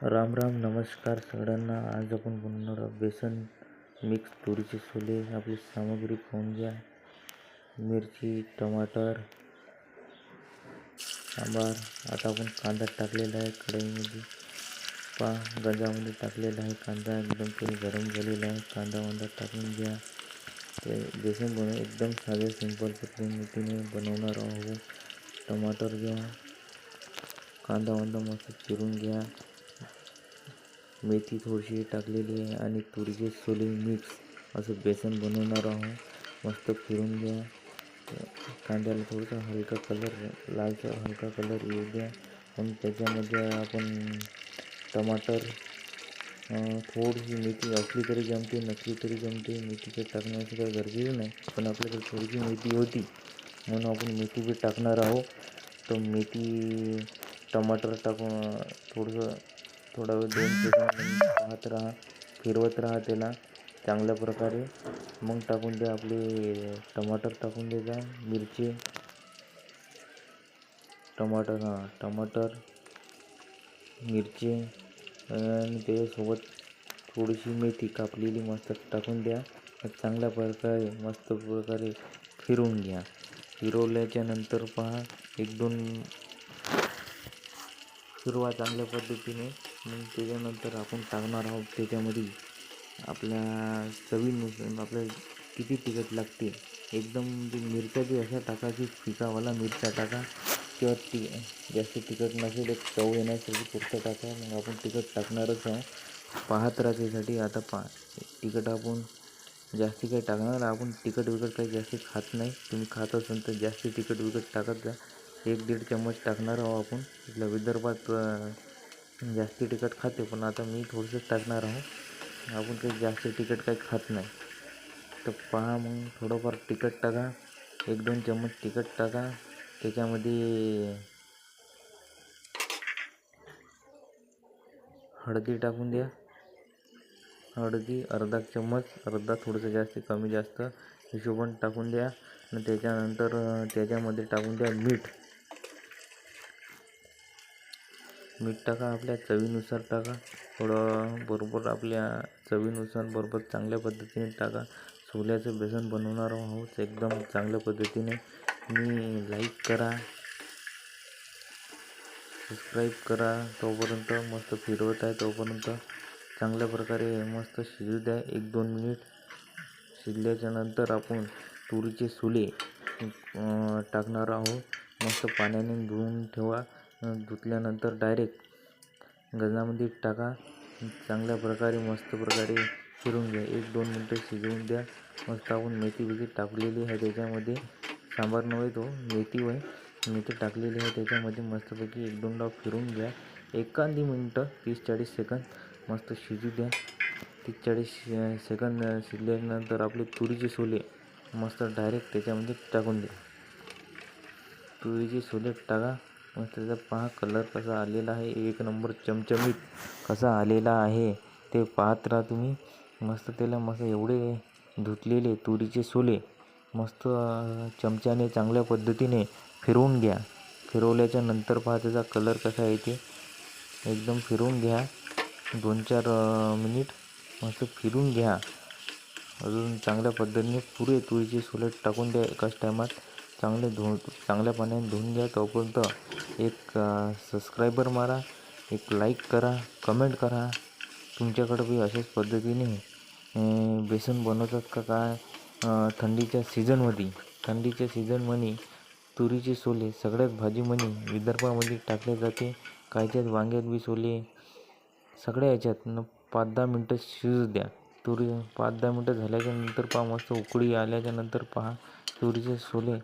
राम राम नमस्कार सगळ्यांना. आज आपण बनवणार आहोत बेसन मिक्स तुरीचे छोले. आपली सामग्री पाहून घ्या. मिरची, टमाटर, सांबार. आता आपण कांदा टाकलेला आहे कढईमध्ये. गंजामध्ये टाकलेला आहे कांदा. एकदम थोडी गरम झालेला आहे. कांदा टाकून घ्या. ते बेसन बनवून एकदम साधे सिंपल पद्धतीने बनवणार आहोत. टमाटर घ्या, कांदा मस्त चिरून घ्या. मेथी थोडीशी टाकलेली आहे आणि तुरीचे छोले मिक्स असं बेसन बनवणार आहोत. मस्त फिरून घ्या. कांद्याला थोडासा हलका कलर, लालसर हलका कलर येऊ द्या. आणि त्याच्यामध्ये आपण टमाटर, थोडीशी मेथी असली तरी जमते, नसली तरी जमते. मेथीचं टाकण्याचं काही गरजेचं नाही, पण आपल्याकडे थोडीशी मेथी होती म्हणून आपण मेथी बी टाकणार आहोत. तर मेथी, टमाटर टाकून थोडा वेळ 2 सेकंद पाहत राहा, फिरवत राहा त्याला चांगल्या प्रकारे. मग टाकून द्या आपले टमाटर, टाकून द्यायचा. मिरची, टमाटर, मिरची आणि त्याच्यासोबत थोडीशी मेथी कापलेली मस्त टाकून द्या. चांगल्या प्रकारे मस्त प्रकारे फिरवून घ्या. फिरवल्याच्या नंतर पहा, 1-2 फिरवा चांगल्या पद्धतीने. मग त्याच्यानंतर आपण टाकणार आहोत त्याच्यामध्ये आपल्या चवीनुसार आपल्याला किती तिखट लागते. एकदम मिरच्या बी अशा टाकायची, फिकावाला मिरच्या टाका किंवा जास्त तिखट नसेल, एक चव येण्यासाठी पुरतं टाका. मग आपण तिखट टाकणारच आहोत. पाहत राहण्यासाठी. आता तिखट आपण जास्ती काही टाकणार. आपण तिखट काही जास्त खात नाही. तुम्ही खात असाल तर जास्त तिखट टाकत जा. 1-1.5 चम्मच टाकणार आहोत आपण. इथल्या विदर्भात जास्त तिखट खाते, पण आता मी थोडंसं टाकणार आहोत. आपण काही जास्त तिखट काही खात नाही. तर पहा, मग थोडंफार तिखट टाका. 1-2 चम्मच तिखट टाका. त्याच्यामध्ये हळदी टाकून द्या. हळदी अर्धा चम्मच, थोडंसं जास्त कमी जास्त हिशोबाने टाकून द्या. आणि त्याच्यानंतर त्याच्यामध्ये टाकून द्या मीठ टाका. आपल्या चवीनुसार टाका. थोडं बरोबर आपल्या चवीनुसार बरोबर चांगल्या पद्धतीने टाका. छोल्याचं बेसन बनवणार आहोत एकदम चांगल्या पद्धतीने. मी लाईक करा, सबस्क्राईब करा. तोपर्यंत मस्त फिरवत आहे, तोपर्यंत चांगल्या प्रकारे मस्त शिजू द्या. 1-2 मिनिट शिजल्याच्या नंतर आपण तुरीचे छोले टाकणार आहोत. मस्त पाण्याने धुवून ठेवा. धुतल्यानंतर डायरेक्ट गंजामध्ये टाका. चांगल्या प्रकारे मस्त प्रकारे फिरून घ्या. 1-2 मिनटं शिजवून द्या. मस्त आपण मेथी टाकलेली आहे त्याच्यामध्ये. सांबार नव्हे तो, मेथी टाकलेली आहे त्याच्यामध्ये. मस्तपैकी 1-2 डाव फिरून घ्या. एखादी मिनटं 30-40 सेकंद मस्त शिजू द्या. 30-40 सेकंद शिजल्यानंतर आपले तुरीचे छोले मस्त डायरेक्ट त्याच्यामध्ये टाकून द्या. तुरीचे छोले टाका. मस्त त्याचा पहा कलर कसा आलेला आहे, 1 नंबर चमचमीत कसा आलेला आहे ते पाहत राहा तुम्ही. मस्त त्याला मस्त एवढे धुतलेले तुरीचे छोले मस्त चमच्याने चांगल्या पद्धतीने फिरवून घ्या. फिरवल्याच्या नंतर पहा त्याचा कलर कसा येते. एकदम फिरवून घ्या. 2-4 मिनिट मस्त फिरून घ्या. अजून चांगल्या पद्धतीने पुरे तुरीचे छोले टाकून द्या एकाच टायमात. चांगल्या पाण्याने धुवून घ्या. तोपर्यंत एक सबस्क्रायबर मारा, एक लाईक करा, कमेंट करा. तुमच्याकडे बी अशाच पद्धतीने बेसन बनवतात का काय? थंडीच्या सीझनमध्ये तुरीचे छोले सगळ्याच भाजीमध्ये विदर्भामध्ये टाकले जाते. कायच्यात वांग्यात बी छोले, सगळ्या याच्यात 5-10 मिनटं शिजू द्या. 5-10 मिनटं झाल्याच्या नंतर पहा, मस्त उकळी आल्याच्या नंतर पहा तुरीचे छोले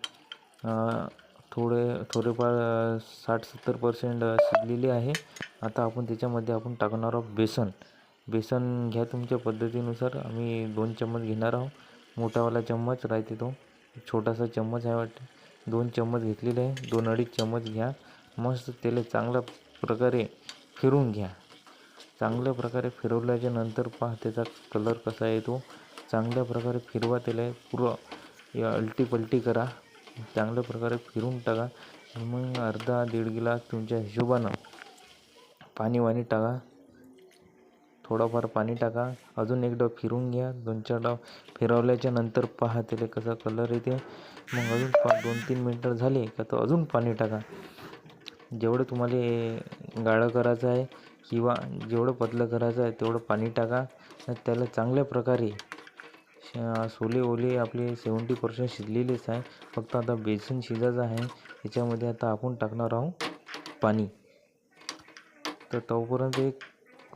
थोडेफार 60-70% शिजलेले आहे. आता आपण त्याच्यामध्ये टाकणार आहोत बेसन घ्या तुमच्या पद्धतीनुसार. आम्ही 2 चम्मच घेणार आहोत. मोठावाला चम्मच राहते तो, छोटासा चम्मच आहे वाटते. 2 चम्मच घेतलेले आहे. 2-2.5 चम्मच घ्या. मस्त त्याला चांगल्या प्रकारे फिरवून घ्या. चांगल्या प्रकारे फिरवल्याच्या नंतर पहा त्याचा कलर कसा येतो. चांगल्या प्रकारे फिरवा. त्याला पुरं अलटी-पलटी करा. चांगल्या प्रकारे फिरून टाका. मग अर्धा 1.5 गिलास तुमच्या हिशोबानं पाणी टाका. थोडंफार पाणी टाका, अजून एक डाव फिरवून घ्या. 2-4 डाव फिरवल्याच्या नंतर पहा त्याला कसा कलर येते. मग अजून 2-3 मिनटं झाले का तो अजून पाणी टाका. जेवढं तुम्हाला गाढं करायचं आहे किंवा जेवढं पतलं करायचं आहे तेवढं पाणी टाका. त्याला चांगल्या प्रकारे सोले ओले आपले 70% शिजलेलेच आहे. फक्त आता बेसन शिजायचं आहे. याच्यामध्ये आता आपण टाकणार आहोत पाणी. तर तोपर्यंत एक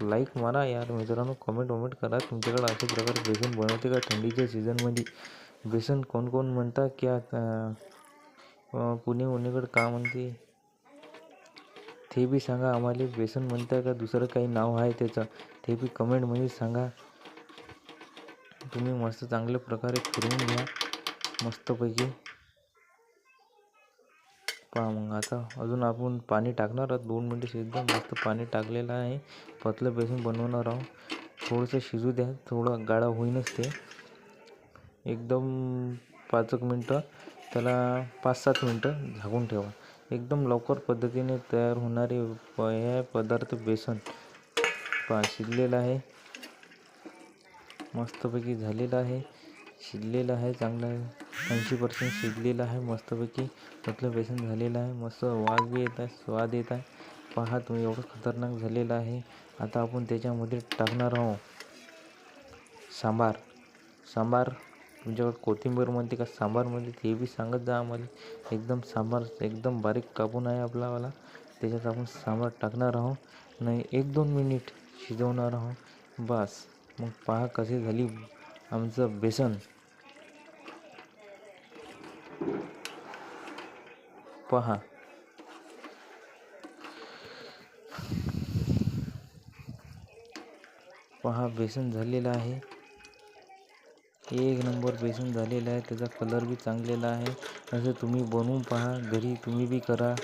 लाईक मारा यार मित्रांनो, कमेंट करा तुमच्याकडे अशा प्रकारे बेसन बनवते का थंडीच्या सीझनमध्ये. बेसन कोण कोण म्हणतात की पुणे उन्हीकडे का म्हणते ते बी सांगा आम्हाला. बेसन म्हणताय का दुसरं काही नाव आहे त्याचं ते बी कमेंटमध्ये सांगा. तुम्ही मस्त चांगल्या प्रकारे फिरवून घ्या मस्तपैकी. पहा मग आता अजून आपण पाणी टाकणार आहोत. 2 मिनटं शिजलं मस्त पाणी टाकलेलं आहे. पतलं बेसन बनवणार आहोत. थोडंसं शिजू द्या, थोडं गाढा होईनच ते. एकदम 5 मिनटं त्याला 5-7 मिनटं झाकून ठेवा. एकदम लवकर पद्धतीने तयार होणारे हे पदार्थ बेसन. पहा शिजलेलं आहे, मस्तपैकी झालेलं आहे, शिजलेलं आहे, चांगलं 80% शिजलेलं आहे मस्तपैकी. पतलं बेसन झालेलं आहे, मस्त वास बी येत आहे, स्वाद येत आहे. पहा तुम्ही एवढं खतरनाक झालेलं आहे. आता आपण त्याच्यामध्ये टाकणार आहोत सांबार. तुमच्याकडे कोथिंबीरमध्ये का सांबारमध्ये ते बी सांगत जा आम्हाला. एकदम सांबार एकदम बारीक कापून आहे आपलावाला. त्याच्यात आपण सांबार टाकणार आहोत. नाही 1-2 मिनिट शिजवणार आहोत बस. मग पहा कशी झाली आमचं बेसन. पहा बेसन झालेलं आहे. 1 नंबर बेसन झालेलं आहे. त्याचा कलर बी चांगलेला आहे. असं तुम्ही बनवून पहा घरी. तुम्ही बी करा,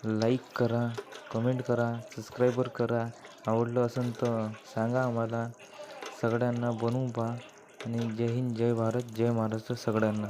लाईक करा, कमेंट करा, सबस्क्राईबर करा. आवडलं असेल तर सांगा आम्हाला. सगळ्यांना बनवून पहा. आणि जय हिंद, जय भारत, जय महाराष्ट्र सगळ्यांना.